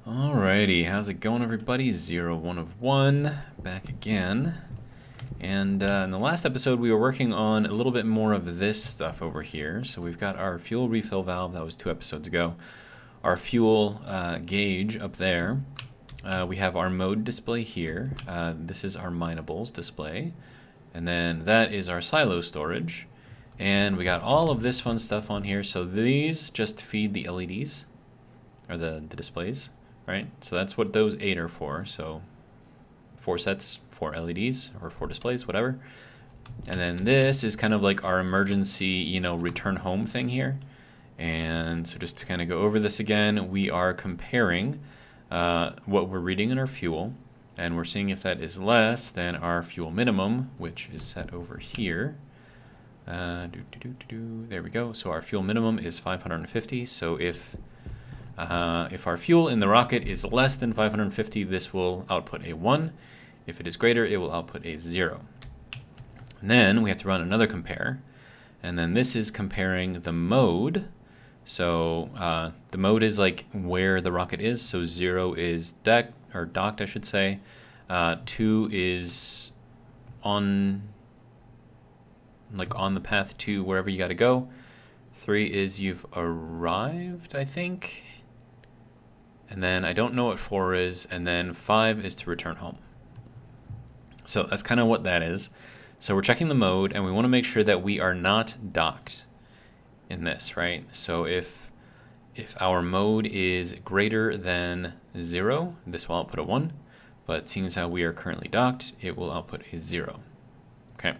Alrighty, how's it going, everybody? 1 of 1, back again. And in the last episode, we were working on a little bit more of this stuff over here. So we've got our fuel refill valve, that was 2 episodes ago. Our fuel gauge up there. We have our mode display here. This is our minables display. And then that is our silo storage. And we got all of this fun stuff on here. So these just feed the LEDs, or the displays. Right, so that's what those 8 are for. So 4 sets, 4 LEDs, or 4 displays, whatever. And then this is kind of like our emergency, return home thing here. And so just to kind of go over this again, we are comparing what we're reading in our fuel, and we're seeing if that is less than our fuel minimum, which is set over here. There we go. So our fuel minimum is 550. So if our fuel in the rocket is less than 550, this will output a 1. If it is greater, it will output a 0. And then we have to run another compare. And then this is comparing the mode. So the mode is like where the rocket is. So 0 is docked, I should say. 2 is on the path to wherever you got to go. 3 is you've arrived, I think. And then I don't know what 4 is, and then 5 is to return home. So that's kind of what that is. So we're checking the mode, and we want to make sure that we are not docked in this, right? So if our mode is greater than 0, this will output a 1. But seeing as how we are currently docked, it will output a 0. Okay.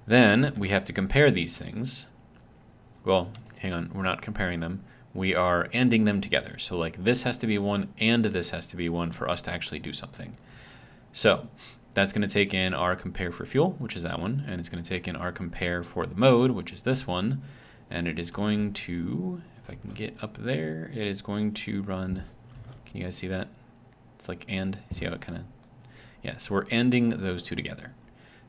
Then we have to compare these things. Well, hang on, we're not comparing them. We are ANDing them together. So like this has to be 1 and this has to be 1 for us to actually do something. So that's going to take in our compare for fuel, which is that one, and it's going to take in our compare for the mode, which is this one, and it is going to, if I can get up there, it is going to run, can you guys see that? It's like and, see how it kind of, yeah, so we're ANDing those two together.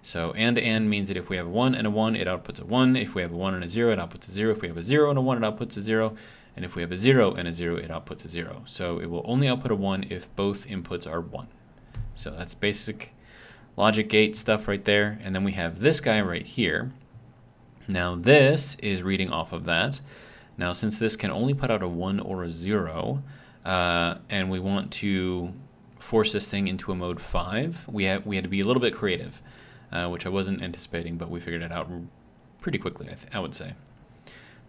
So and means that if we have a 1 and a 1, it outputs a 1. If we have a 1 and a 0, it outputs a 0. If we have a 0 and a 1, it outputs a 0. And if we have a 0 and a 0, it outputs a 0. So it will only output a 1 if both inputs are 1. So that's basic logic gate stuff right there. And then we have this guy right here. Now this is reading off of that. Now since this can only put out a 1 or a 0, and we want to force this thing into a mode 5, we had to be a little bit creative, which I wasn't anticipating, but we figured it out pretty quickly, I would say.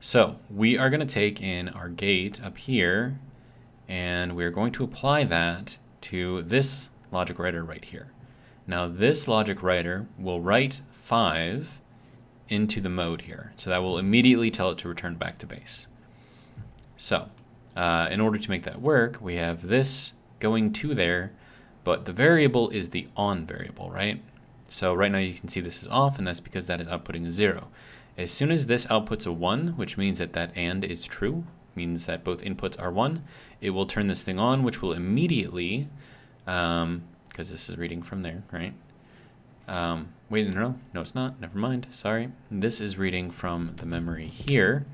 So we are going to take in our gate up here, and we're going to apply that to this logic writer right here. Now this logic writer will write 5 into the mode here. So that will immediately tell it to return back to base. So in order to make that work, we have this going to there, but the variable is the on variable, right? So right now you can see this is off, and that's because that is outputting a 0. As soon as this outputs a 1, which means that AND is true, means that both inputs are 1, it will turn this thing on, which will immediately, because this is reading from there, right? Wait, no, it's not. Never mind. Sorry. This is reading from the memory here.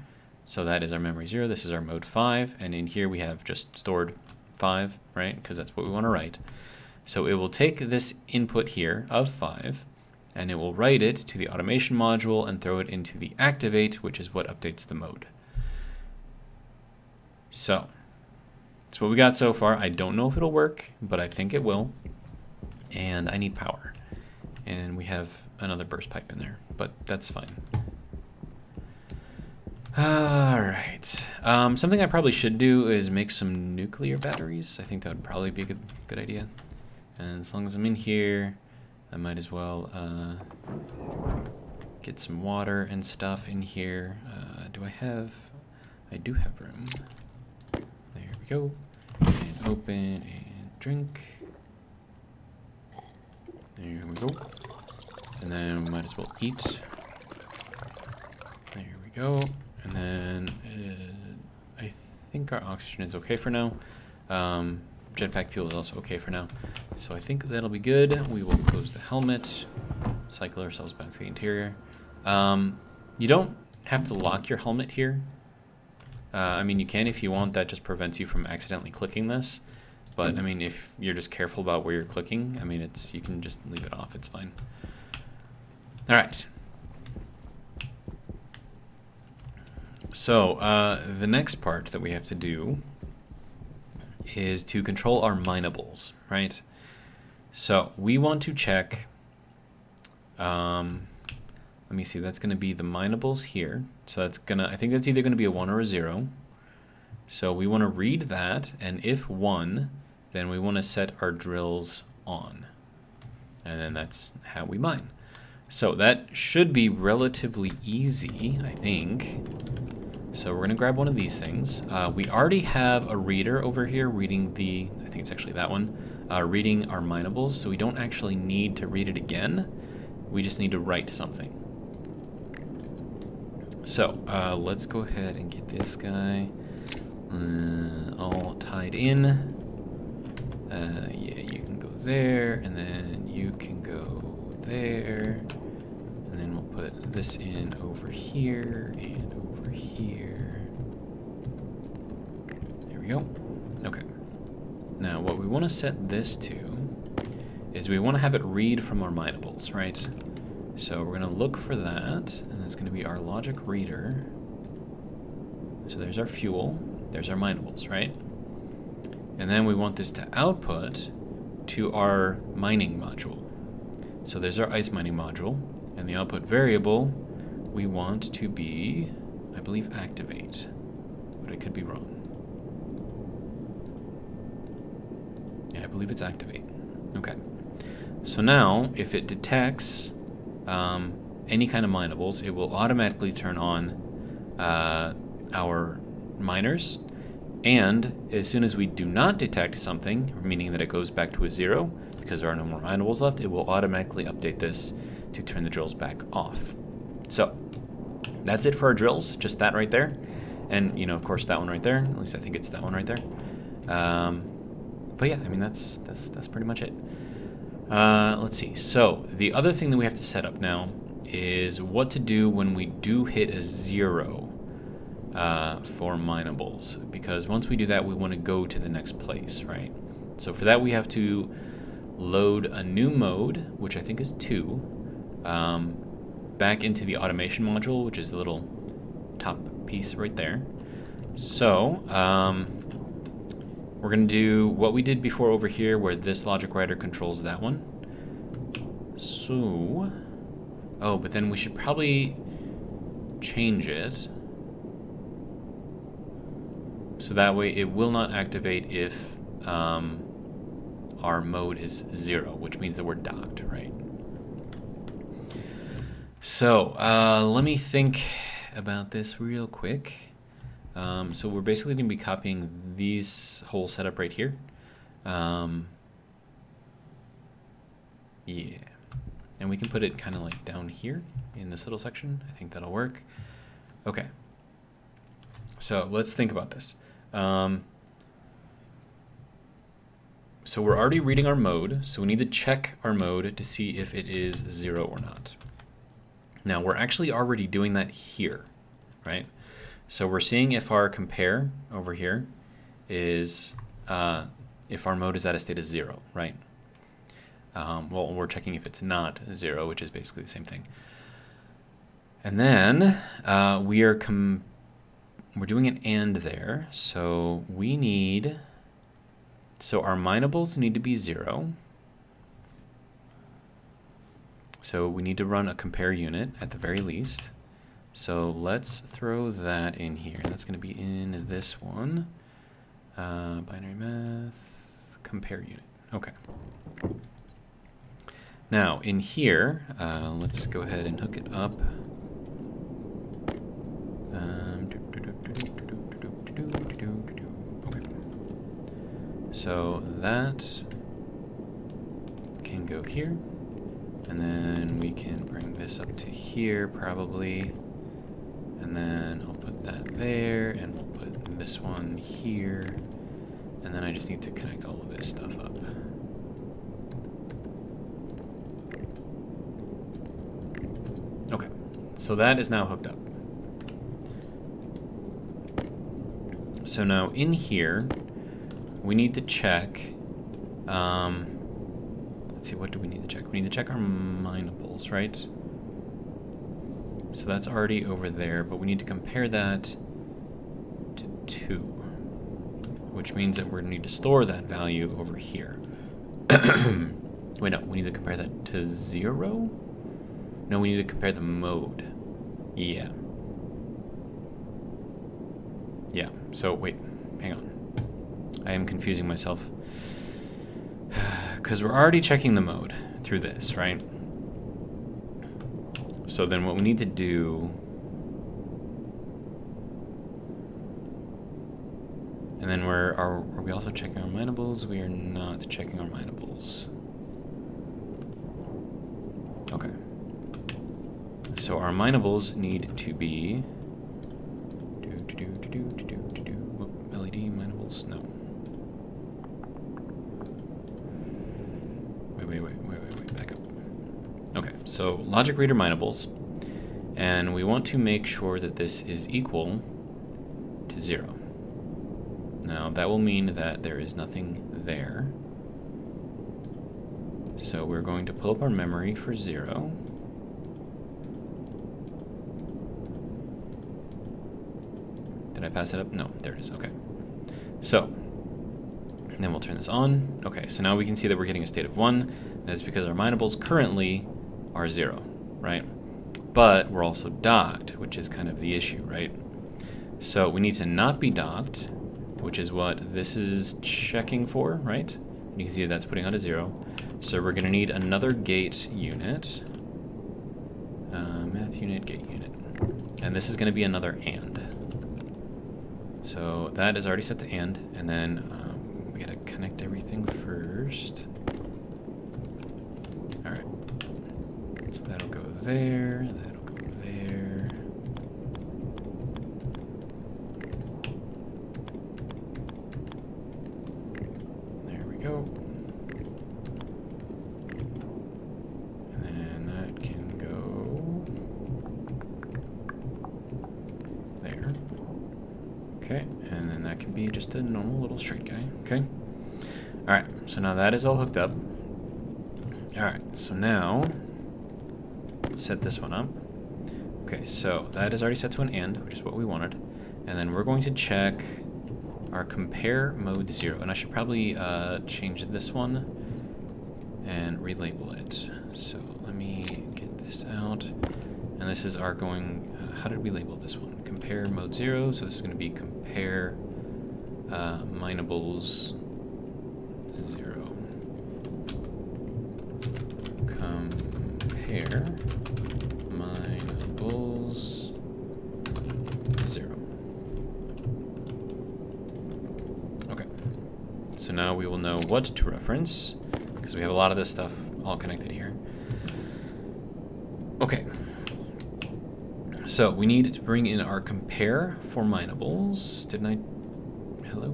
So that is our memory 0. This is our mode 5. And in here we have just stored 5, right? Because that's what we want to write. So it will take this input here of 5, and it will write it to the automation module and throw it into the activate, which is what updates the mode. So that's what we got so far. I don't know if it'll work, but I think it will. And I need power. And we have another burst pipe in there, but that's fine. All right. Something I probably should do is make some nuclear batteries. I think that would probably be a good idea. And as long as I'm in here, I might as well get some water and stuff in here. I do have room. There we go. And open and drink. There we go. And then we might as well eat. There we go. And then I think our oxygen is okay for now. Jetpack fuel is also okay for now. So I think that'll be good. We will close the helmet, cycle ourselves back to the interior. You don't have to lock your helmet here. I mean, you can if you want. That just prevents you from accidentally clicking this. But, I mean, if you're just careful about where you're clicking, I mean, you can just leave it off. It's fine. All right. So, the next part that we have to do is to control our minables, right? So, we want to check, let me see, that's going to be the minables here. So that's I think that's either going to be a 1 or a 0. So we want to read that, and if 1, then we want to set our drills on. And then that's how we mine. So that should be relatively easy, I think. So we're going to grab one of these things. We already have a reader over here reading I think it's actually that one, reading our minables, so we don't actually need to read it again. We just need to write something. So let's go ahead and get this guy all tied in. Yeah, you can go there, and then you can go there. And then we'll put this in over here and over here. There we go. Okay. Now, what we want to set this to is we want to have it read from our minables, right? So we're going to look for that, and that's going to be our logic reader. So there's our fuel, there's our minables, right? And then we want this to output to our mining module. So there's our ice mining module, and the output variable we want to be, I believe, activate, but I could be wrong. Yeah, I believe it's activate. Okay. So now, if it detects any kind of minables, it will automatically turn on our miners, and as soon as we do not detect something, meaning that it goes back to a 0, because there are no more minables left, it will automatically update this to turn the drills back off. So that's it for our drills, just that right there, and you know, of course, that one right there. At least I think it's that one right there. But yeah, I mean, that's pretty much it. Let's see. So the other thing that we have to set up now is what to do when we do hit a 0 for minables, because once we do that, we want to go to the next place, right? So for that, we have to load a new mode, which I think is 2, back into the automation module, which is the little top piece right there. So we're going to do what we did before over here, where this logic writer controls that one. So, oh, but then we should probably change it. So that way it will not activate if our mode is 0, which means that we're docked, right? So let me think about this real quick. So we're basically going to be copying these whole setup right here. Yeah. And we can put it kind of like down here in this little section. I think that'll work. Okay. So let's think about this. So we're already reading our mode, so we need to check our mode to see if it is 0 or not. Now we're actually already doing that here, right? So we're seeing if our compare over here is, if our mode is at a state of 0, right? Well, we're checking if it's not 0, which is basically the same thing. And then we're doing an AND there, so we need, so our minables need to be 0. So we need to run a compare unit at the very least. So let's throw that in here. That's going to be in this one. Binary math, compare unit. Okay. Now in here, let's go ahead and hook it up. Okay. So that can go here. And then we can bring this up to here probably. And then I'll put that there, and we'll put this one here. And then I just need to connect all of this stuff up. Okay, so that is now hooked up. So now in here, we need to check. Let's see, what do we need to check? We need to check our minables, right? So that's already over there, but we need to compare that to 2, which means that we're going to need to store that value over here. Wait, no, we need to compare that to 0? No, we need to compare the mode. Yeah. Yeah, so wait, hang on. I am confusing myself. Because we're already checking the mode through this, right? So then what we need to do... And then are we also checking our minables? We are not checking our minables. Okay. So our minables need to be... LED minables? No. Wait, back up. Okay, so logic reader minables, and we want to make sure that this is equal to 0. Now that will mean that there is nothing there. So we're going to pull up our memory for 0. Did I pass it up? No, there it is, okay. So, and then we'll turn this on. Okay, so now we can see that we're getting a state of 1. That's because our minables currently are 0, right? But we're also docked, which is kind of the issue, right? So we need to not be docked, which is what this is checking for, right? You can see that's putting on a 0. So we're going to need another gate unit. Math unit, gate unit. And this is going to be another AND. So that is already set to AND, and then we gotta connect everything first. All right. So that'll go there. That'll go there. There we go. And then that can go there. Okay, and then that can be just a normal little straight guy, okay? All right, so now that is all hooked up. All right, so now, let's set this one up. Okay, so that is already set to an AND, which is what we wanted. And then we're going to check our compare mode 0. And I should probably change this one and relabel it. So let me get this out. And this is our going, how did we label this one? Compare mode 0, so this is going to be compare minables 0. Compare minables 0. Okay, so now we will know what to reference, because we have a lot of this stuff all connected here. Okay. So we need to bring in our compare for minables. Didn't I? Hello?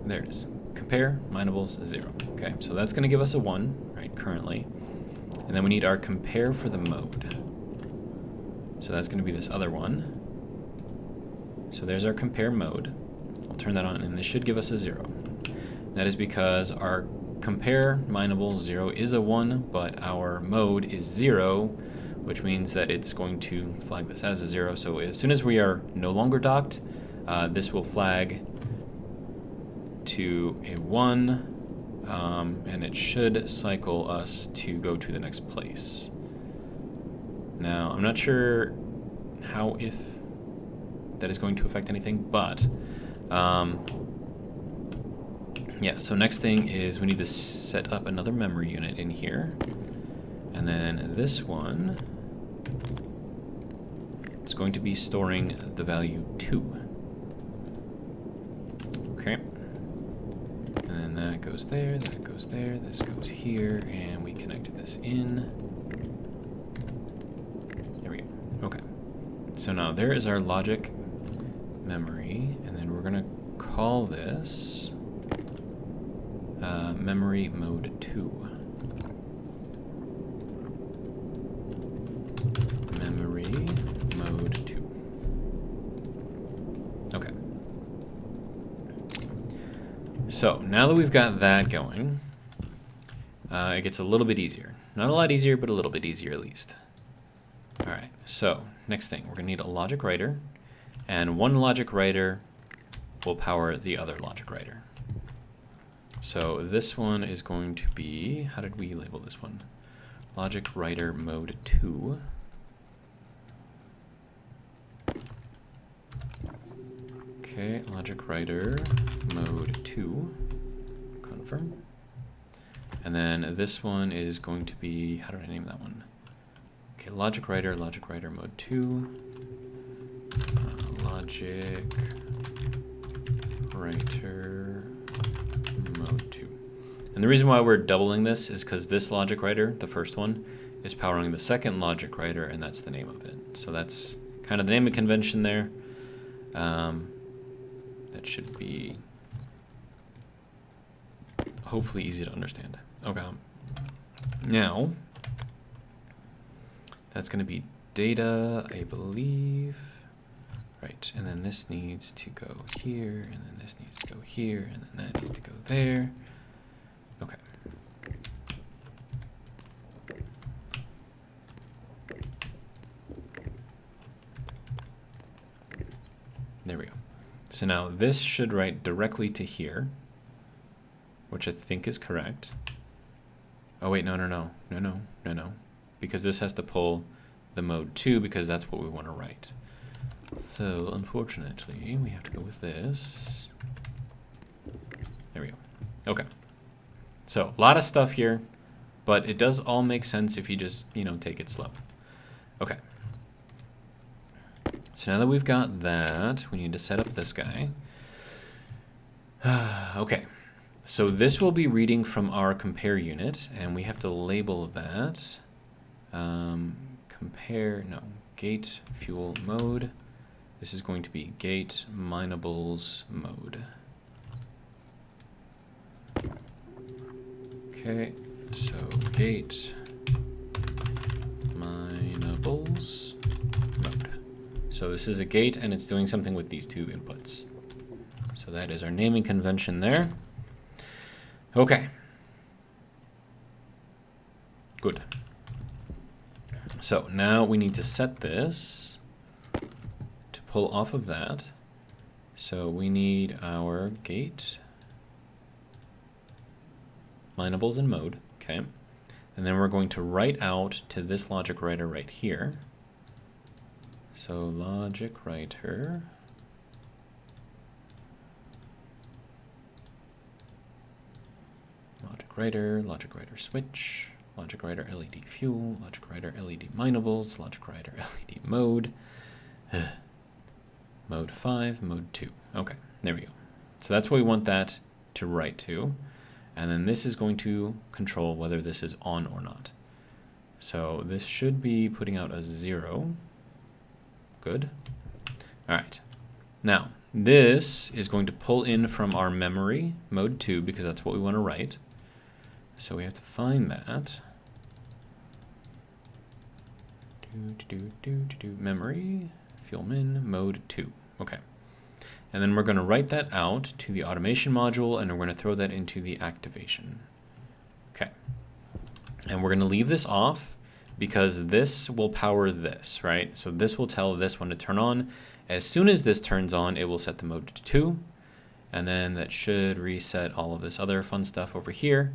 There it is. Compare minables 0. Okay, so that's going to give us a 1, right, currently. And then we need our compare for the mode. So that's going to be this other one. So there's our compare mode. I'll turn that on, and this should give us a 0. That is because our compare minables 0 is a 1, but our mode is 0, which means that it's going to flag this as a 0. So as soon as we are no longer docked, this will flag to a 1, and it should cycle us to go to the next place. Now, I'm not sure how, if that is going to affect anything, but yeah, so next thing is we need to set up another memory unit in here. And then this one is going to be storing the value 2. Okay. And then that goes there, that goes there, this goes here, and we connect this in. There we go. Okay. So now there is our logic memory, and then we're going to call this memory mode 2. Memory mode 2. Okay. So now that we've got that going, it gets a little bit easier. Not a lot easier, but a little bit easier at least. All right, so next thing, we're gonna need a logic writer, and one logic writer will power the other logic writer. So this one is going to be, how did we label this one? Logic writer mode 2. Okay, logic writer mode 2, confirm. And then this one is going to be, how did I name that one? Okay, logic writer mode 2, logic writer mode 2. And the reason why we're doubling this is because this logic writer, the first one, is powering the second logic writer, and that's the name of it. So that's kind of the naming convention there. That should be hopefully easy to understand. Okay. Now, that's going to be data, I believe. Right, and then this needs to go here, and then this needs to go here, and then that needs to go there. Okay. There we go. So now this should write directly to here, which I think is correct. Oh wait, no. Because this has to pull the mode 2 because that's what we want to write. So unfortunately, we have to go with this. There we go. Okay. So a lot of stuff here, but it does all make sense if you just, take it slow. Okay. So now that we've got that, we need to set up this guy. Okay. So this will be reading from our compare unit, and we have to label that gate fuel mode. This is going to be gate minables mode. Okay, so gate minables mode. So this is a gate, and it's doing something with these two inputs. So that is our naming convention there. Okay. Good. So now we need to set this to pull off of that. So we need our gate minables in mode, okay? And then we're going to write out to this logic writer right here. So logic writer logic writer switch, logic writer LED fuel, logic writer LED minables, logic writer LED mode, mode 5, mode 2. Okay, there we go. So that's what we want that to write to. And then this is going to control whether this is on or not. So this should be putting out a 0. Good. All right. Now, this is going to pull in from our memory, mode 2, because that's what we want to write. So we have to find that. Memory, fuel min, mode 2. Okay. And then we're going to write that out to the automation module, and we're going to throw that into the activation. Okay. And we're going to leave this off because this will power this, right? So this will tell this one to turn on. As soon as this turns on, it will set the mode to 2. And then that should reset all of this other fun stuff over here.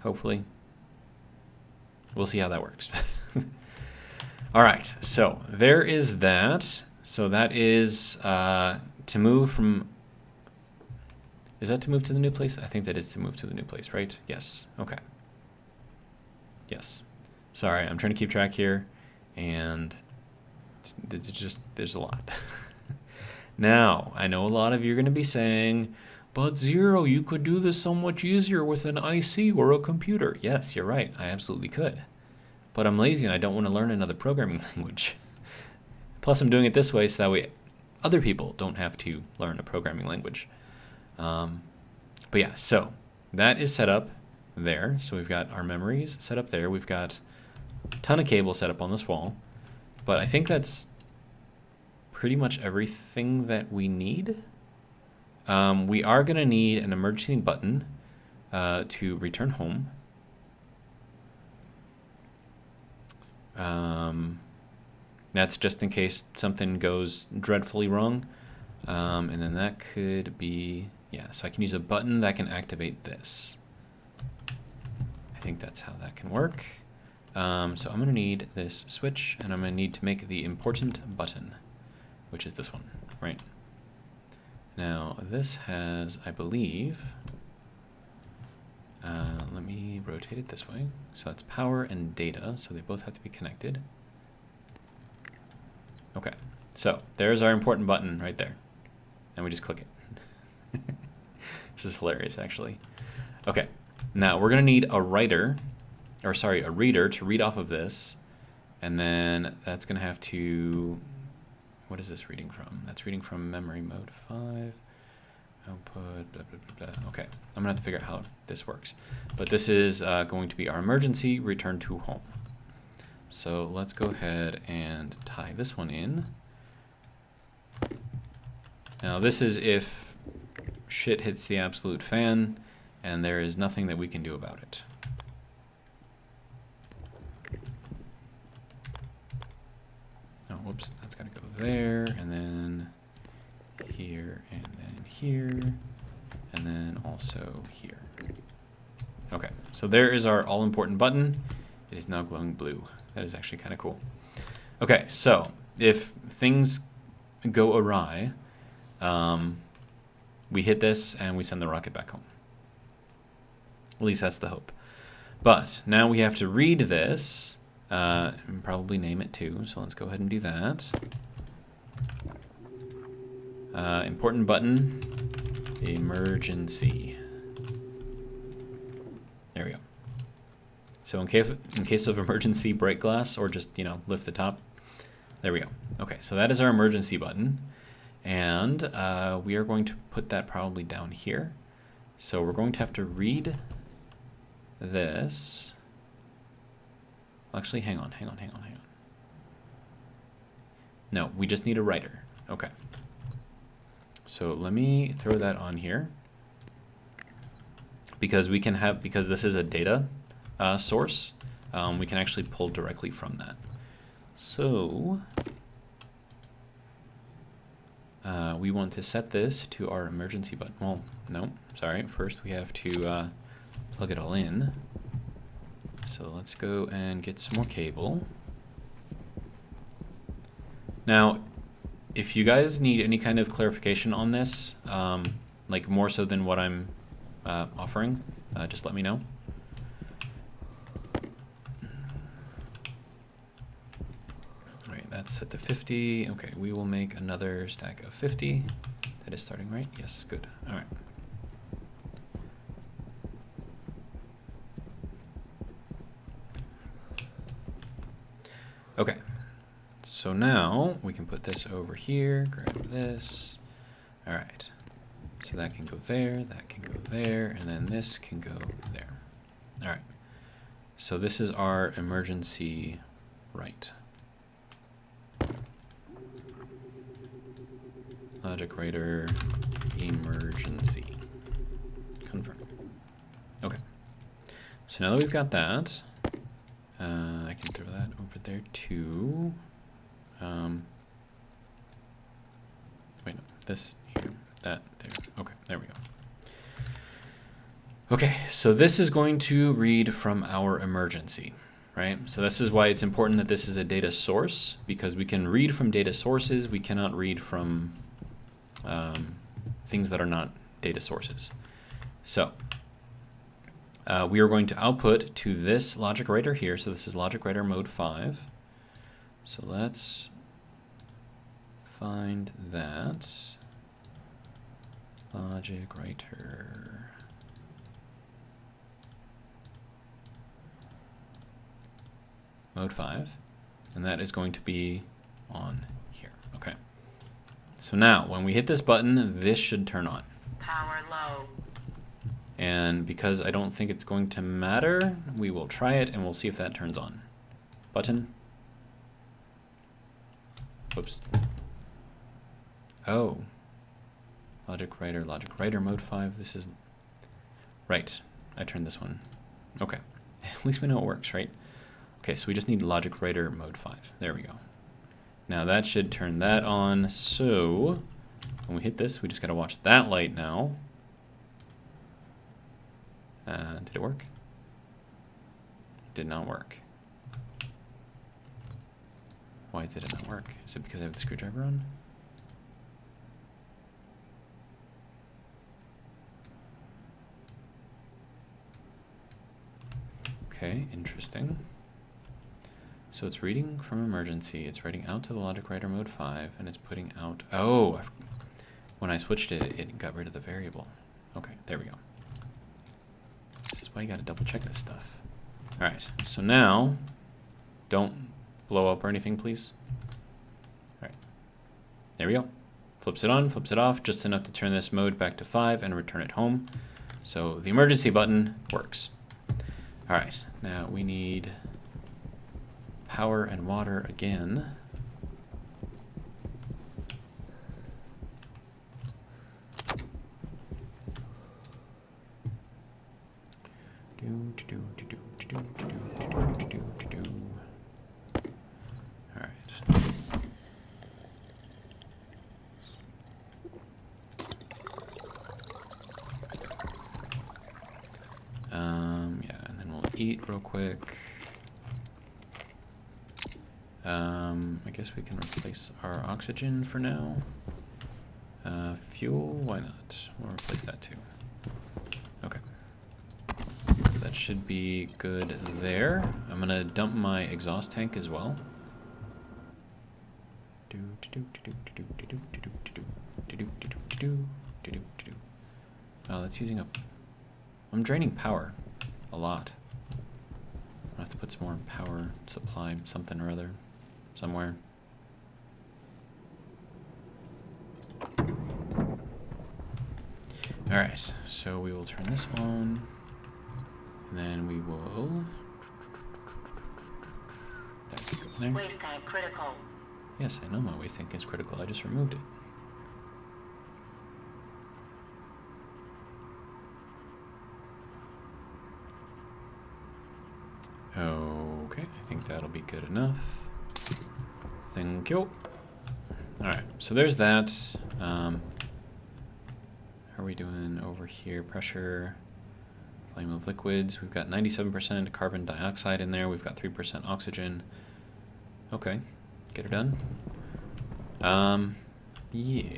Hopefully. We'll see how that works. All right, so there is that. So that is to move from, is that to move to the new place? I think that is to move to the new place, right? Yes, okay. Yes, sorry, I'm trying to keep track here, and it's just, there's a lot. Now, I know a lot of you are gonna be saying, but Zero, you could do this so much easier with an IC or a computer. Yes, you're right, I absolutely could. But I'm lazy and I don't want to learn another programming language. Plus I'm doing it this way so that way other people don't have to learn a programming language. But yeah, so that is set up there. So we've got our memories set up there. We've got a ton of cable set up on this wall. But I think that's pretty much everything that we need. We are going to need an emergency button to return home. That's just in case something goes dreadfully wrong. And then that could be, yeah, so I can use a button that can activate this. I think that's how that can work. So I'm going to need this switch, and I'm going to need to make the important button, which is this one, right? Now, this has, I believe, let me rotate it this way. So that's power and data, so they both have to be connected. Okay, so there's our important button right there. And we just click it. This is hilarious, actually. Okay, now we're going to need a writer, or sorry, a reader to read off of this. And then that's going to have to, what is this reading from? That's reading from memory mode 5. Output, blah, blah, blah, blah. Okay, I'm going to have to figure out how this works. But this is going to be our emergency return to home. So let's go ahead and tie this one in. Now this is if shit hits the absolute fan and there is nothing that we can do about it. Oh, whoops, that's got to go there, and then here, and then here, and then also here. Okay, so there is our all-important button. It is now glowing blue. That is actually kind of cool. Okay, so if things go awry, we hit this and we send the rocket back home. At least that's the hope. But now we have to read this and probably name it too. So let's go ahead and do that. Important button, emergency. There we go. So in case of emergency, break glass, or just, you know, lift the top. There we go. Okay, so that is our emergency button. And we are going to put that probably down here. So we're going to have to read this. Actually, hang on. No, we just need a writer. Okay. So let me throw that on here. Because we can have, because this is a data source, we can actually pull directly from that. So we want to set this to our emergency button. Well, no, sorry. First we have to plug it all in. So let's go and get some more cable. Now, if you guys need any kind of clarification on this, like more so than what I'm offering, just let me know. All right, that's set to 50. Okay, we will make another stack of 50. That is starting right? Yes, good. All right. Okay, so now we can put this over here, grab this. All right, so that can go there, that can go there, and then this can go there. All right, so this is our emergency right. Logic writer, emergency, confirm. Okay, so now that we've got that, I can throw that over there too. Wait, no, this here, that there. Okay, there we go. Okay, so this is going to read from our emergency, right? So this is why it's important that this is a data source, because we can read from data sources. We cannot read from things that are not data sources. So we are going to output to this logic writer here. So this is logic writer mode 5. So let's find that. Logic writer. Mode 5. And that is going to be on here. Okay. So now when we hit this button, this should turn on. Power low. And because I don't think it's going to matter, we will try it and we'll see if that turns on. Button. Whoops. Oh. Logic writer mode 5. This is... Right. I turned this one. Okay. At least we know it works, right? Okay, so we just need logic writer mode 5. There we go. Now that should turn that on. So when we hit this, we just got to watch that light now. Did it work? Did not work. Why did it not work? Is it because I have the screwdriver on? Okay, interesting. So it's reading from emergency, it's writing out to the logic writer mode 5, and it's putting out... Oh! When I switched it, it got rid of the variable. Okay, there we go. This is why you gotta double check this stuff. Alright, so now, don't blow up or anything, please. Alright, there we go. Flips it on, flips it off, just enough to turn this mode back to 5 and return it home. So the emergency button works. Alright, now we need power and water again. Alright. Yeah, and then we'll eat real quick. I guess we can replace our oxygen for now. Fuel, why not? We'll replace that too. Okay. That should be good there. I'm gonna dump my exhaust tank as well. Oh, that's using up. I'm draining power a lot. I have to put some more power supply, something or other, somewhere. Alright, so we will turn this on, and then we will... There. Waste tank critical. Yes, I know my waste tank is critical, I just removed it. Okay, I think that'll be good enough. Thank you. Alright, so there's that. How are we doing over here? Pressure, volume of liquids. We've got 97% carbon dioxide in there. We've got 3% oxygen. Okay, get her done. Yeah.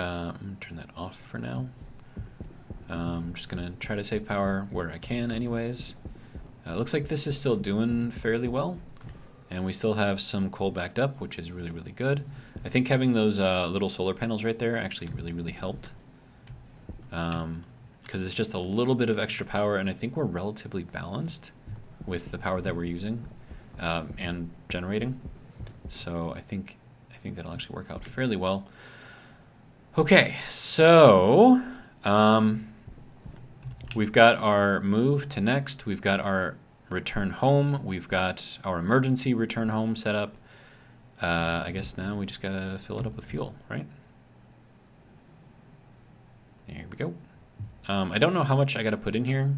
I'm gonna turn that off for now. I'm just gonna try to save power where I can anyways. Looks like this is still doing fairly well, and we still have some coal backed up, which is really, really good. I think having those little solar panels right there actually really helped, because it's just a little bit of extra power, and I think we're relatively balanced with the power that we're using and generating. So I think that'll actually work out fairly well. Okay, so we've got our move to next, we've got our return home, we've got our emergency return home set up. I guess now we just gotta fill it up with fuel, right? There we go. I don't know how much I gotta put in here.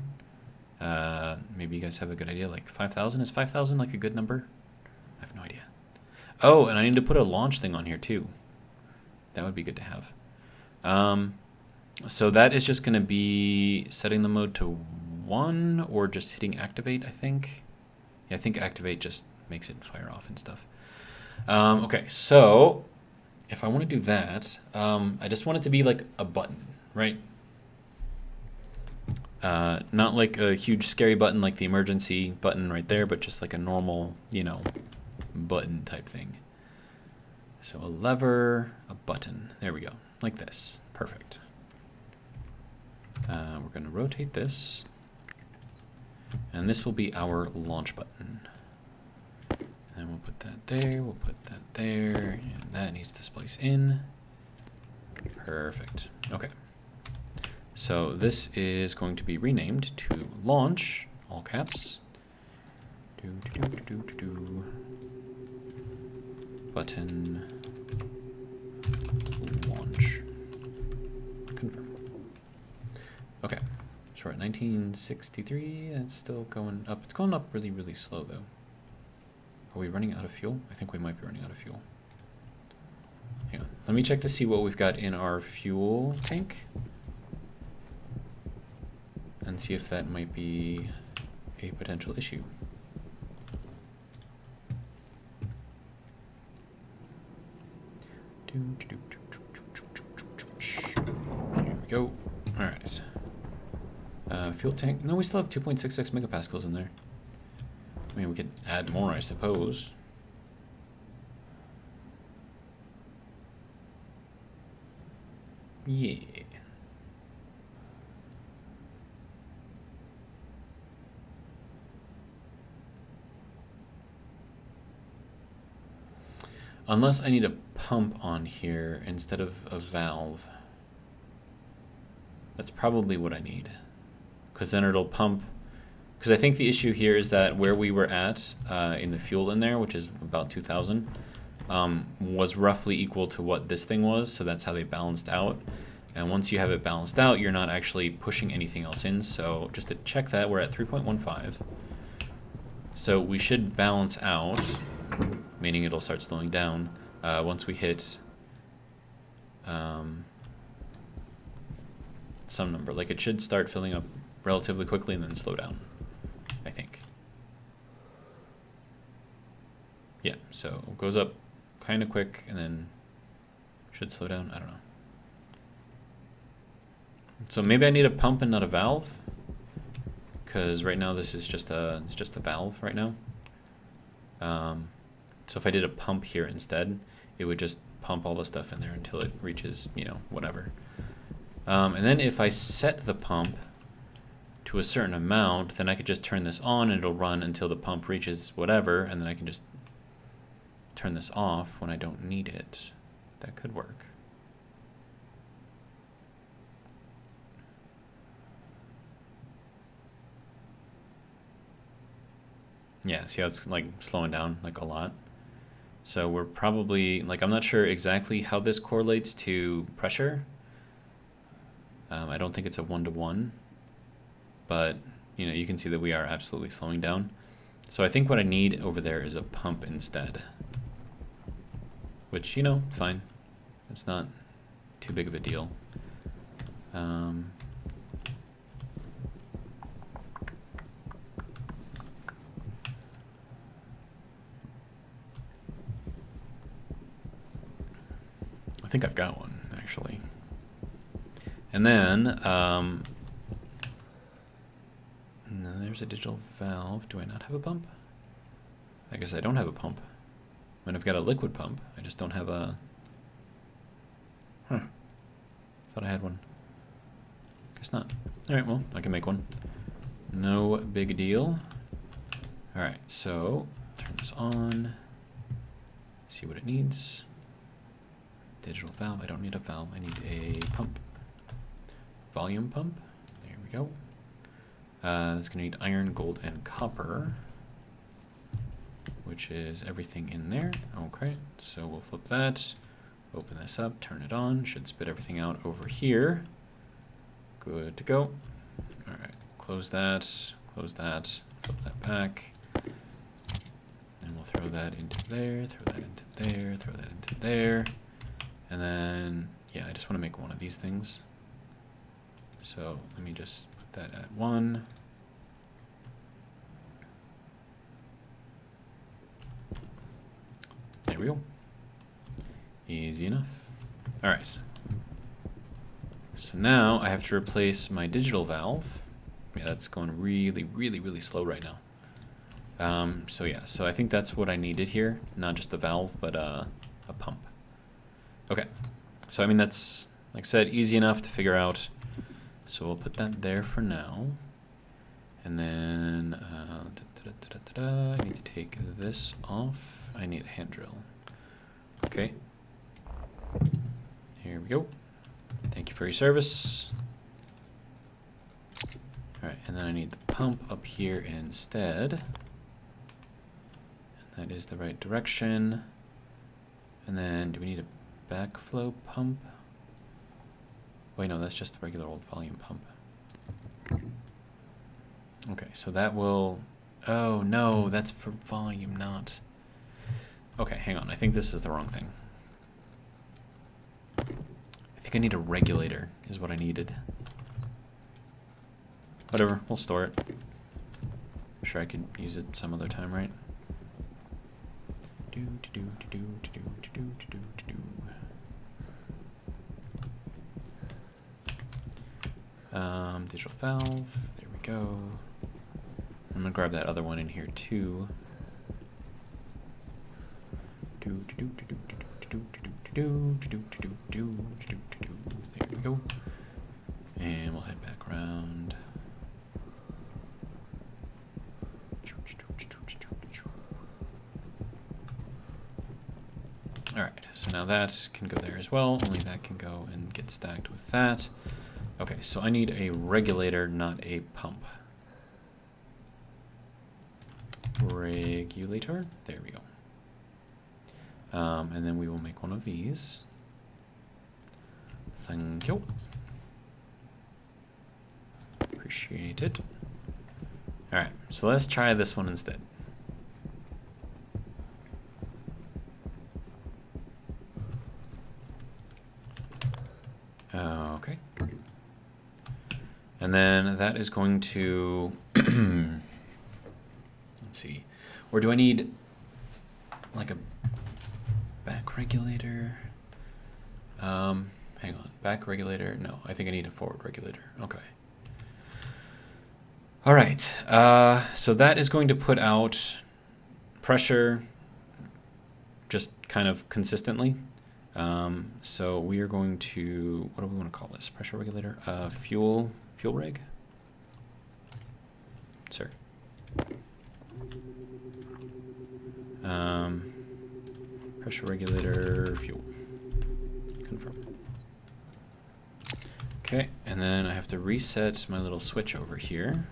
Maybe you guys have a good idea, like 5,000? Is 5,000 like a good number? I have no idea. Oh, and I need to put a launch thing on here too. That would be good to have. So that is just going to be setting the mode to 1 or just hitting activate, I think. Yeah, I think activate just makes it fire off and stuff. Okay, so if I want to do that, I just want it to be like a button, right? Not like a huge scary button like the emergency button right there, but just like a normal, you know, button type thing. So a lever, a button. There we go. Like this. Perfect. We're going to rotate this. And this will be our launch button. And we'll put that there. We'll put that there. And that needs to splice in. Perfect. Okay. So this is going to be renamed to launch, all caps. Button launch. Confirm. Okay, so we're at 1963. It's still going up. It's going up really, really slow though. Are we running out of fuel? I think we might be running out of fuel. Hang on. Let me check to see what we've got in our fuel tank. And see if that might be a potential issue. Here we go. Alright. Fuel tank. No, we still have 2.66 megapascals in there. I mean, we could add more, I suppose. Yeah. Unless I need a pump on here instead of a valve. That's probably what I need. Because then it'll pump. Because I think the issue here is that where we were at in the fuel in there, which is about 2,000, was roughly equal to what this thing was. So that's how they balanced out. And once you have it balanced out, you're not actually pushing anything else in. So just to check that, we're at 3.15. So we should balance out, meaning it'll start slowing down once we hit some number. Like it should start filling up relatively quickly and then slow down, I think. Yeah, so it goes up kind of quick and then should slow down. I don't know. So maybe I need a pump and not a valve, because right now this is just a valve right now. So if I did a pump here instead, it would just pump all the stuff in there until it reaches, you know, whatever. And then if I set the pump to a certain amount, then I could just turn this on and it'll run until the pump reaches whatever, and then I can just turn this off when I don't need it. That could work. Yeah, see how it's like slowing down like a lot? So we're probably, like, I'm not sure exactly how this correlates to pressure. I don't think it's a 1-to-1, but you know, you can see that we are absolutely slowing down. So I think what I need over there is a pump instead, which, you know, fine. It's not too big of a deal. I think I've got one, actually. And then, no, there's a digital valve. Do I not have a pump? I guess I don't have a pump. I mean, I've got a liquid pump. I just don't have a... Huh. Thought I had one. Guess not. Alright, well, I can make one. No big deal. Alright, so, turn this on. See what it needs. Digital valve. I don't need a valve. I need a pump. Volume pump. There we go. It's going to need iron, gold, and copper, which is everything in there. Okay, so we'll flip that. Open this up. Turn it on. Should spit everything out over here. Good to go. All right. Close that. Close that. Flip that back. And we'll throw that into there. Throw that into there. Throw that into there. And then, yeah, I just want to make one of these things. So let me just put that at 1. There we go. Easy enough. All right. So now I have to replace my digital valve. Yeah, that's going really, really, really slow right now. So yeah, so I think that's what I needed here. Not just a valve, but a pump. Okay, so I mean, that's, like I said, easy enough to figure out. So we'll put that there for now. And then I need to take this off. I need a hand drill. Okay. Here we go. Thank you for your service. Alright, and then I need the pump up here instead. And that is the right direction. And then, do we need a backflow pump? Wait, no, that's just the regular old volume pump. Okay, so that will... Oh, no, that's for volume, not... Okay, hang on. I think this is the wrong thing. I think I need a regulator, is what I needed. Whatever, we'll store it. I'm sure I could use it some other time, right? Digital valve, there we go. I'm gonna grab that other one in here too. There we go. And we'll head back around. Alright, so now that can go there as well, only that can go and get stacked with that. Okay, so I need a regulator, not a pump. Regulator, there we go. And then we will make one of these. Thank you. Appreciate it. Alright, so let's try this one instead. Okay. And then that is going to... Let's see. Or do I need like a back regulator? Hang on. Back regulator? No, I think I need a forward regulator. Okay. All right. So that is going to put out pressure just kind of consistently. So we are going to, what do we want to call this? Pressure regulator? Fuel reg? Sir. Pressure regulator, fuel. Confirm. Okay, and then I have to reset my little switch over here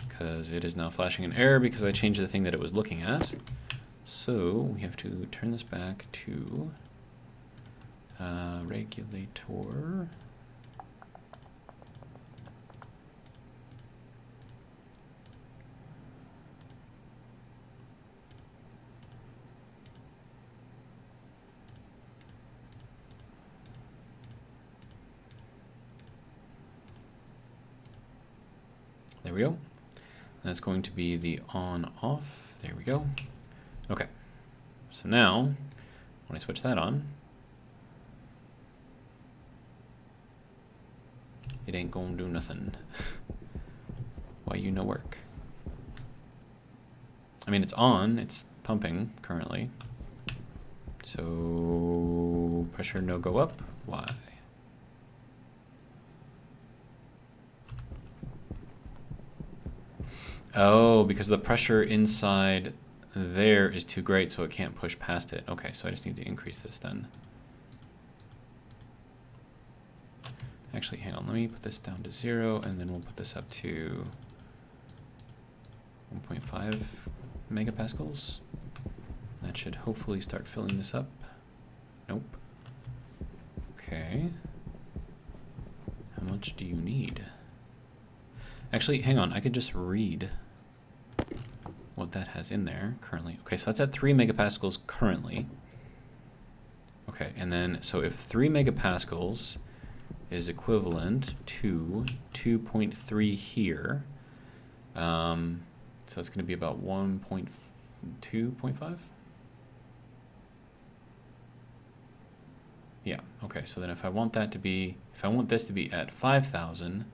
because it is now flashing an error because I changed the thing that it was looking at. So we have to turn this back to regulator. There we go. That's going to be the on-off. There we go. Okay. So now, when I switch that on, it ain't gonna do nothing. Why you no work? I mean, it's on. It's pumping currently. So pressure no go up. Why? Oh, because the pressure inside there is too great, so it can't push past it. Okay, so I just need to increase this then. Actually, hang on. Let me put this down to 0, and then we'll put this up to 1.5 megapascals. That should hopefully start filling this up. Nope. Okay. How much do you need? Actually, hang on. I could just read what that has in there currently. Okay, so that's at 3 megapascals currently. Okay, and then, so if 3 megapascals is equivalent to 2.3 here, so that's going to be about 1.2.5? Yeah, okay, so then if I want that to be, if I want this to be at 5,000,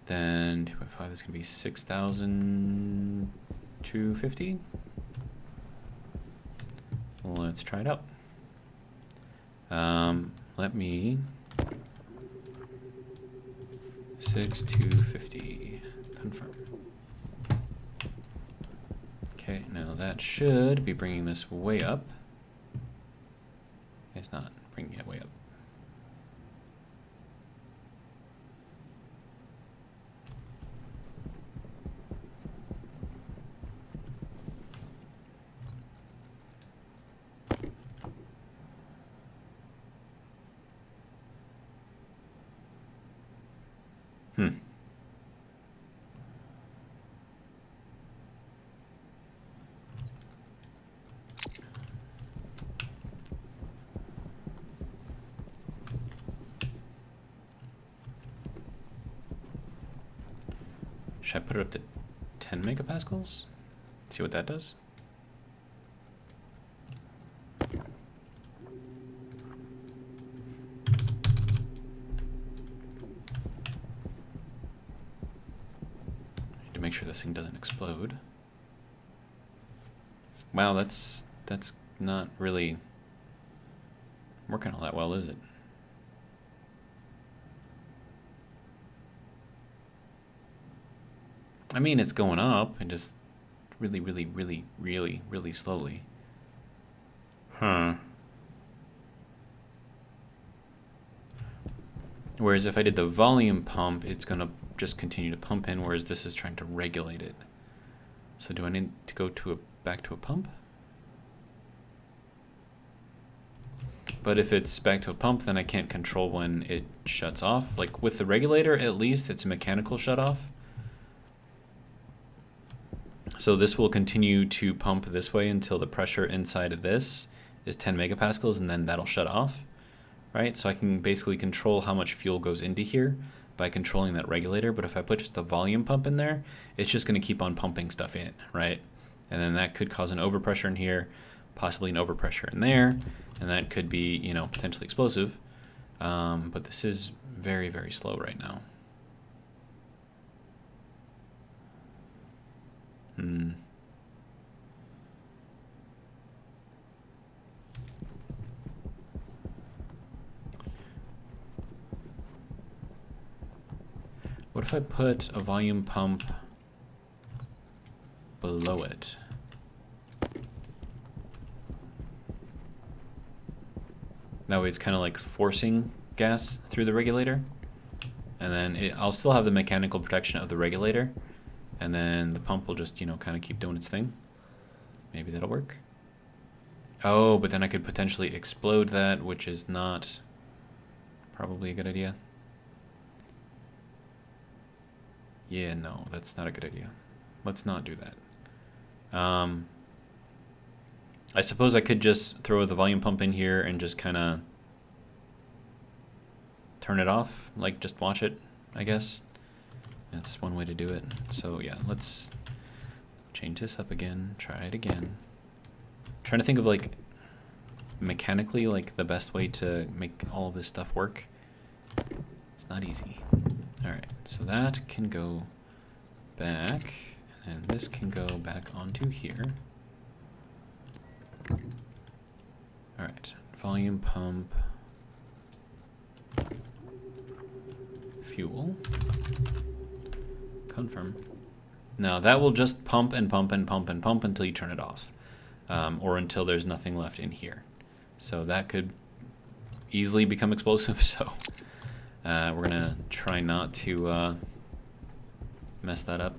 then 2.5 is going to be 6,250. Let's try it out. Let me 6,250 confirm. Okay, now that should be bringing this way up. It's not bringing it way up. Hmm. Should I put it up to 10 megapascals? See what that does? To make sure this thing doesn't explode. Wow, that's not really working all that well, is it? I mean, it's going up and just really, really, really, really, really slowly. Huh. Whereas if I did the volume pump, it's going to just continue to pump in, whereas this is trying to regulate it. So do I need to go to back to a pump? But if it's back to a pump, then I can't control when it shuts off. Like with the regulator, at least it's a mechanical shut off. So this will continue to pump this way until the pressure inside of this is 10 megapascals, and then that'll shut off, right? So I can basically control how much fuel goes into here by controlling that regulator. But if I put just the volume pump in there, it's just going to keep on pumping stuff in, right? And then that could cause an overpressure in here, possibly an overpressure in there, and that could be, you know, potentially explosive. But this is very, very slow right now. What if I put a volume pump below it? That way it's kind of like forcing gas through the regulator. And then I'll still have the mechanical protection of the regulator. And then the pump will just, you know, kind of keep doing its thing. Maybe that'll work. Oh, but then I could potentially explode that, which is not probably a good idea. Yeah, no, that's not a good idea. Let's not do that. I suppose I could just throw the volume pump in here and just kind of turn it off, like just watch it, I guess. That's one way to do it. So yeah, let's change this up again, try it again. Trying to think of like mechanically like the best way to make all of this stuff work. It's not easy. All right, so that can go back, and this can go back onto here. All right, volume pump, fuel, confirm. Now that will just pump and pump and pump and pump until you turn it off, or until there's nothing left in here. So that could easily become explosive, so we're gonna try not to mess that up.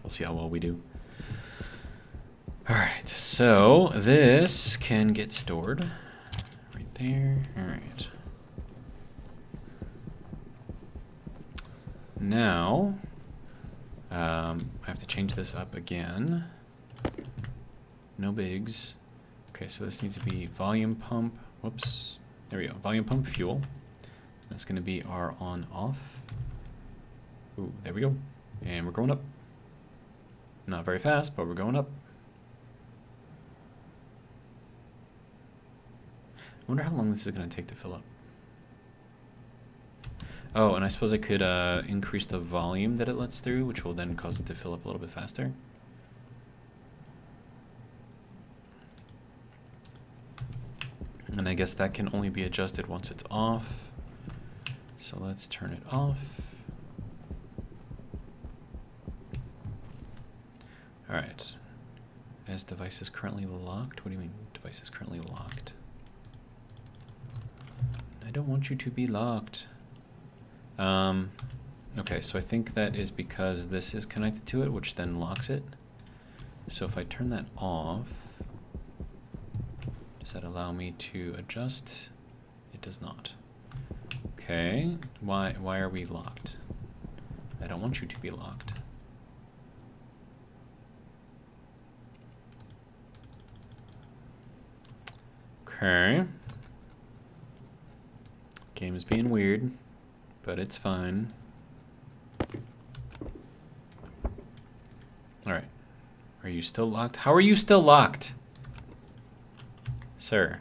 We'll see how well we do. All right, so this can get stored right there. All right. Now, I have to change this up again. No bigs. Okay, so this needs to be volume pump. Whoops. There we go. Volume pump fuel. That's going to be our on-off. Ooh, there we go. And we're going up. Not very fast, but we're going up. I wonder how long this is going to take to fill up. Oh, and I suppose I could increase the volume that it lets through, which will then cause it to fill up a little bit faster. And I guess that can only be adjusted once it's off. So let's turn it off. All right. As device is currently locked. What do you mean device is currently locked? I don't want you to be locked. Okay, so I think that is because this is connected to it, which then locks it. So if I turn that off, does that allow me to adjust? It does not. Okay, why are we locked? I don't want you to be locked. Okay. Game is being weird, but it's fine. Alright. Are you still locked? How are you still locked? Sir.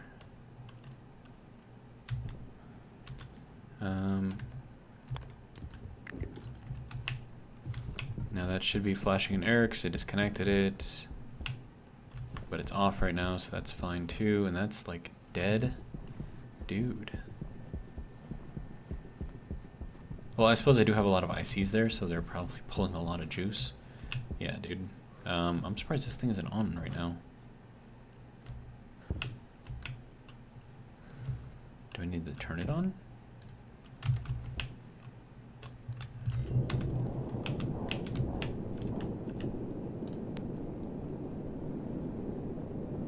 Now that should be flashing an error because I disconnected it. But it's off right now, so that's fine too. And that's like dead. Dude. Well, I suppose I do have a lot of ICs there, so they're probably pulling a lot of juice. Yeah, dude. I'm surprised this thing isn't on right now. Do I need to turn it on?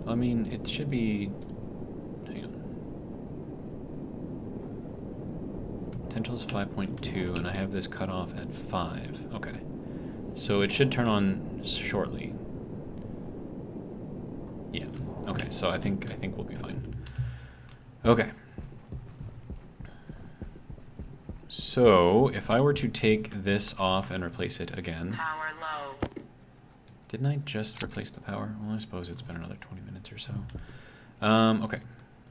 I mean, it should be... Hang on. Potential is 5.2, and I have this cut off at 5. Okay. So it should turn on shortly. Yeah. Okay, so I think we'll be fine. Okay. So, if I were to take this off and replace it again... Power low. Didn't I just replace the power? Well, I suppose it's been another 20 minutes or so. Okay.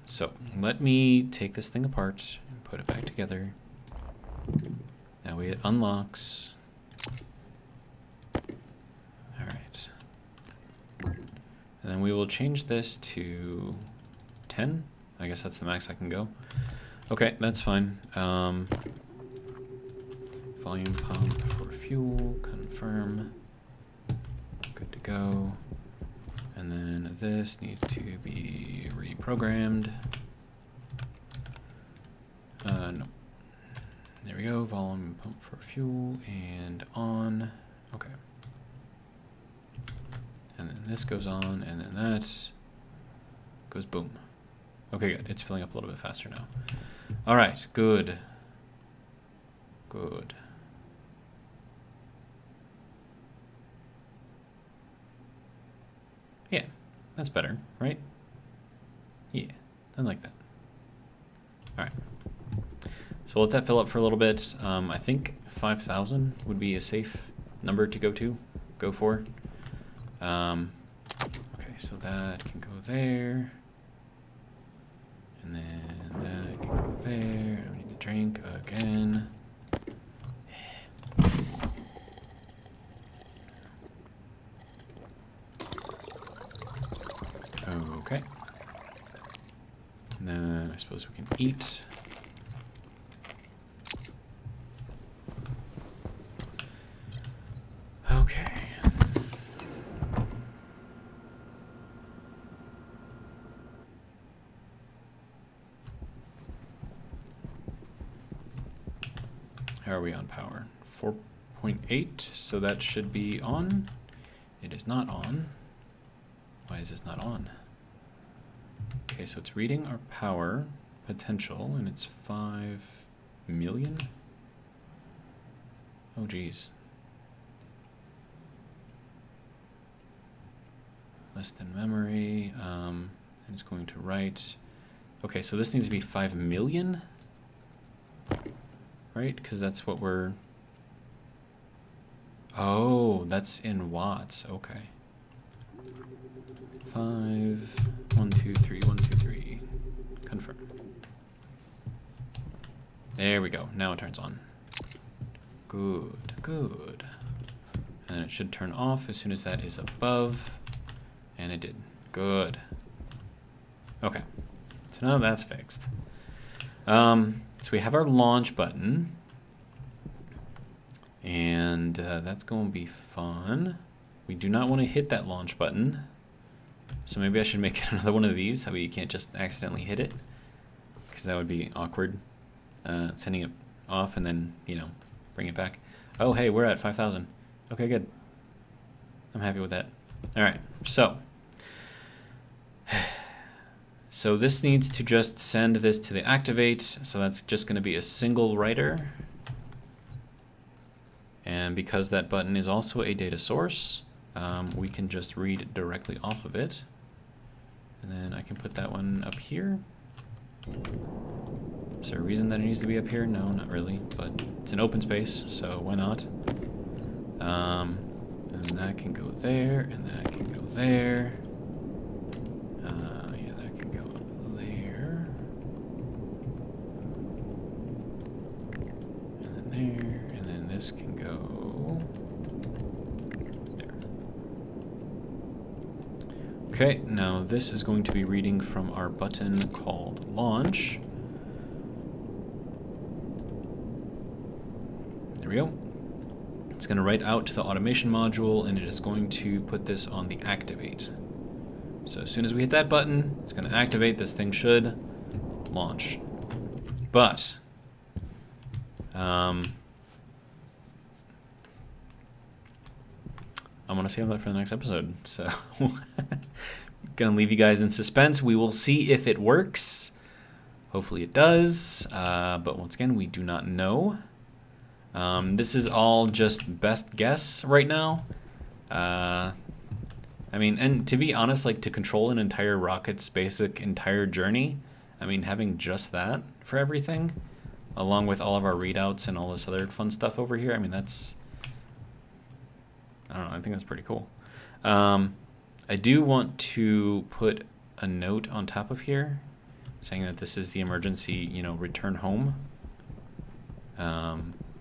So, let me take this thing apart and put it back together. That way it unlocks. Alright. And then we will change this to 10. I guess that's the max I can go. Okay, that's fine. Volume pump for fuel, confirm. Good to go. And then this needs to be reprogrammed. No. There we go, volume pump for fuel and on. Okay. And then this goes on, and then that goes boom. Okay, good. It's filling up a little bit faster now. All right, good. Good. Yeah, that's better, right? Yeah, I like that. All right. So we'll let that fill up for a little bit. I think 5,000 would be a safe number to go for. Okay, so that can go there. And then that can go there. We need to drink again. Okay. And then I suppose we can eat. Okay. How are we on power? 4.8, so that should be on. It is not on. Why is this not on? Okay, so it's reading our power potential, and it's 5 million. Oh, geez. Less than memory, and it's going to write. Okay, so this needs to be 5 million, right? Because that's what we're. Oh, that's in watts. Okay. 5, 1, 2, 3, 1, 2, 3. Confirm. There we go. Now it turns on. Good, good. And it should turn off as soon as that is above. And it did. Good. Okay. So now that's fixed. So we have our launch button. And that's going to be fun. We do not want to hit that launch button. So maybe I should make another one of these so you can't just accidentally hit it. Because that would be awkward. Sending it off and then, you know, bring it back. Oh, hey, we're at 5,000. Okay, good. I'm happy with that. All right, so So this needs to just send this to the activate. So that's just going to be a single writer. And because that button is also a data source, we can just read directly off of it. And then I can put that one up here. Is there a reason that it needs to be up here? No, not really, but it's an open space, so why not? And that can go there, and that can go there. Yeah, that can go up there. And then there, and then this can go there. Okay, now this is going to be reading from our button called Launch. There we go. It's going to write out to the automation module, and it is going to put this on the activate. So as soon as we hit that button, it's going to activate. This thing should launch. But I'm going to save that for the next episode. So going to leave you guys in suspense. We will see if it works. Hopefully it does. But once again, we do not know. This is all just best guess right now. I mean, and to be honest, like to control an entire rocket's basic entire journey, I mean, having just that for everything, along with all of our readouts and all this other fun stuff over here, I mean, that's, I don't know, I think that's pretty cool. I do want to put a note on top of here saying that this is the emergency, you know, return home. I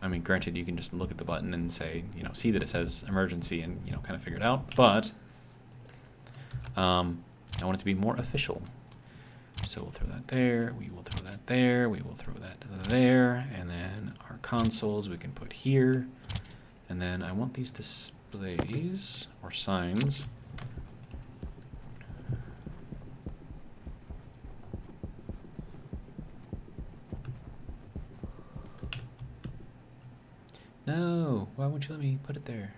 mean, granted, you can just look at the button and say, you know, see that it says emergency and, you know, kind of figure it out. But I want it to be more official. So we'll throw that there. We will throw that there. We will throw that there. And then our consoles we can put here. And then I want these displays or signs. No, why won't you let me put it there?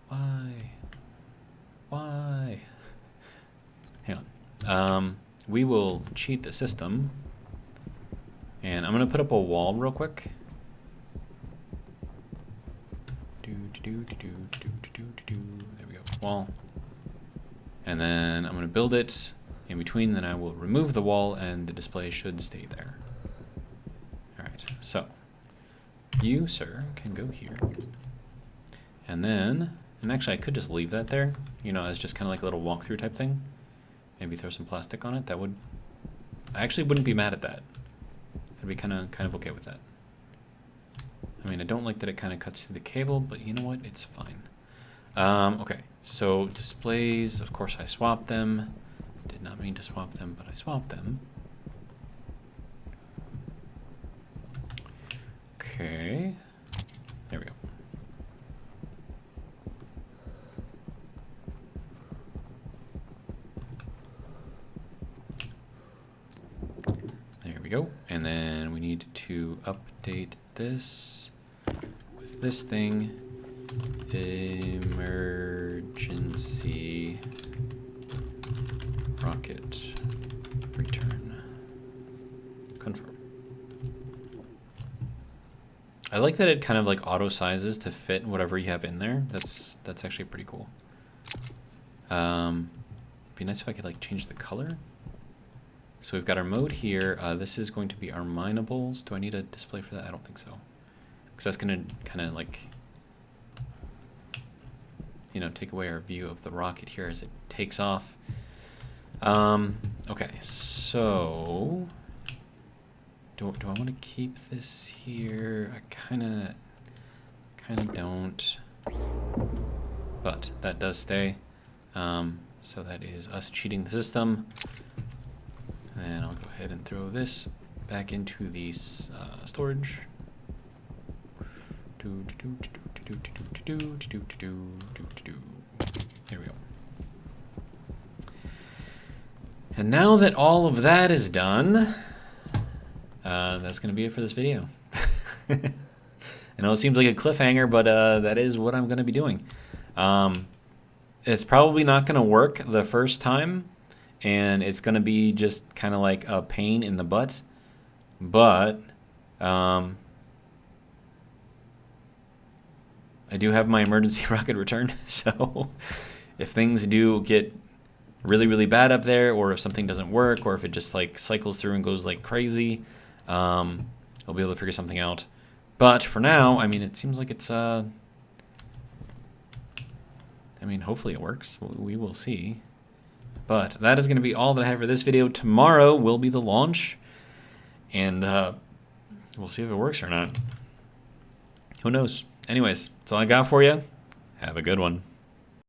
Why? Why? Hang on. We will cheat the system. And I'm going to put up a wall real quick. There we go. Wall. And then I'm going to build it in between. Then I will remove the wall and the display should stay there. All right. So you, sir, can go here. And then, and actually I could just leave that there, you know, as just kind of like a little walkthrough type thing. Maybe throw some plastic on it. That would, I actually wouldn't be mad at that. I'd be kind of okay with that. I mean, I don't like that it kind of cuts through the cable, but you know what? It's fine. Okay, so displays, of course I swapped them. Did not mean to swap them, but I swapped them. Okay, there we go. There we go. And then we need to update this with this thing. Emergency rocket return. Confirm. I like that it kind of like auto sizes to fit whatever you have in there. That's actually pretty cool. It'd be nice if I could like change the color. So we've got our mode here. This is going to be our minables. Do I need a display for that? I don't think so. Because that's going to kind of like, you know, take away our view of the rocket here as it takes off. Okay, so do I want to keep this here? I kind of don't, but that does stay. So that is us cheating the system. And I'll go ahead and throw this back into the storage. There we go. And now that all of that is done, that's going to be it for this video. I know it seems like a cliffhanger, but that is what I'm going to be doing. It's probably not going to work the first time, and it's going to be just kind of like a pain in the butt. But I do have my emergency rocket return, so if things do get really, really bad up there, or if something doesn't work, or if it just like cycles through and goes like crazy, I'll be able to figure something out. But for now, I mean, it seems like it's I mean, hopefully it works. We will see. But that is going to be all that I have for this video. Tomorrow will be the launch, and we'll see if it works or not. Who knows? Anyways, that's all I got for you. Have a good one.